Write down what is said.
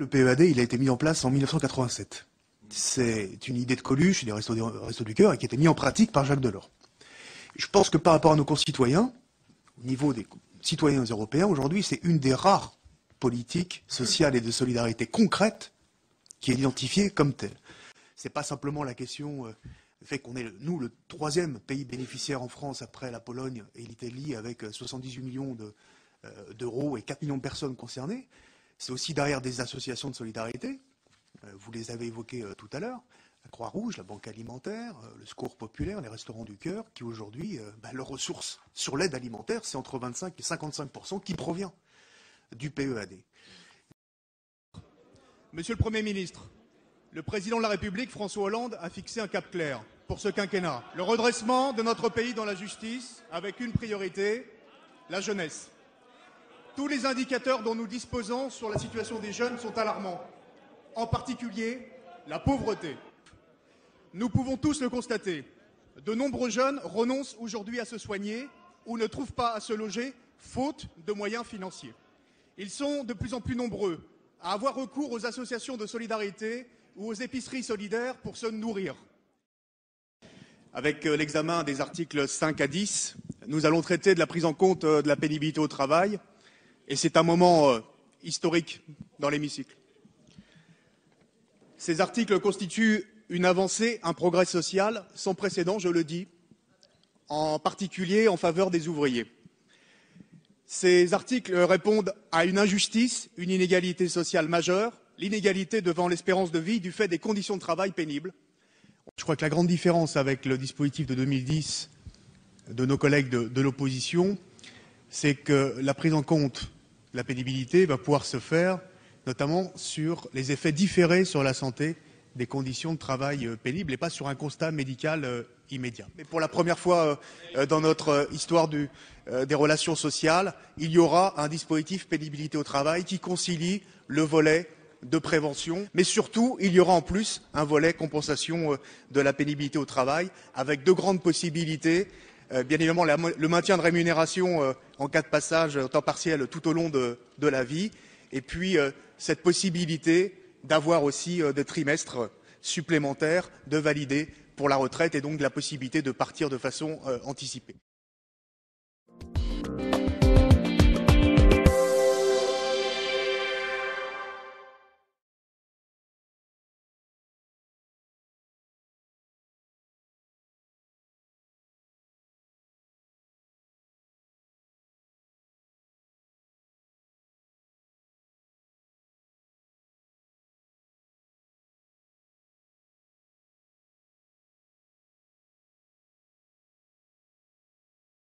PEAD, il a été mis en place en 1987. C'est une idée de Coluche, des Restos du Cœur, et qui a été mis en pratique par Jacques Delors. Je pense que par rapport à nos concitoyens, au niveau des citoyens européens, aujourd'hui, c'est une des rares politiques sociales et de solidarité concrètes qui est identifiée comme telle. C'est pas simplement la question du fait qu'on est, nous, le troisième pays bénéficiaire en France après la Pologne et l'Italie, avec 78 millions d'euros et 4 millions de personnes concernées. C'est aussi derrière des associations de solidarité. Vous les avez évoquées tout à l'heure. La Croix-Rouge, la Banque alimentaire, le Secours populaire, les Restos du Cœur, qui aujourd'hui, leurs ressources sur l'aide alimentaire, c'est entre 25 et 55% qui provient du PEAD. Monsieur le Premier ministre, le président de la République, François Hollande, a fixé un cap clair pour ce quinquennat. Le redressement de notre pays dans la justice, avec une priorité, la jeunesse. Tous les indicateurs dont nous disposons sur la situation des jeunes sont alarmants, en particulier la pauvreté. Nous pouvons tous le constater. De nombreux jeunes renoncent aujourd'hui à se soigner ou ne trouvent pas à se loger, faute de moyens financiers. Ils sont de plus en plus nombreux à avoir recours aux associations de solidarité ou aux épiceries solidaires pour se nourrir. Avec l'examen des articles 5 à 10, nous allons traiter de la prise en compte de la pénibilité au travail, et c'est un moment historique dans l'hémicycle. Ces articles constituent une avancée, un progrès social sans précédent, je le dis, en particulier en faveur des ouvriers. Ces articles répondent à une injustice, une inégalité sociale majeure, l'inégalité devant l'espérance de vie du fait des conditions de travail pénibles. Je crois que la grande différence avec le dispositif de 2010 de nos collègues de l'opposition, c'est que la prise en compte de la pénibilité va pouvoir se faire notamment sur les effets différés sur la santé des conditions de travail pénibles et pas sur un constat médical immédiat. Mais pour la première fois dans notre histoire des relations sociales, il y aura un dispositif pénibilité au travail qui concilie le volet de prévention, mais surtout, il y aura en plus un volet compensation de la pénibilité au travail, avec deux grandes possibilités. Bien évidemment, le maintien de rémunération en cas de passage en temps partiel tout au long de la vie, et puis cette possibilité d'avoir aussi des trimestres supplémentaires de valider pour la retraite et donc la possibilité de partir de façon anticipée.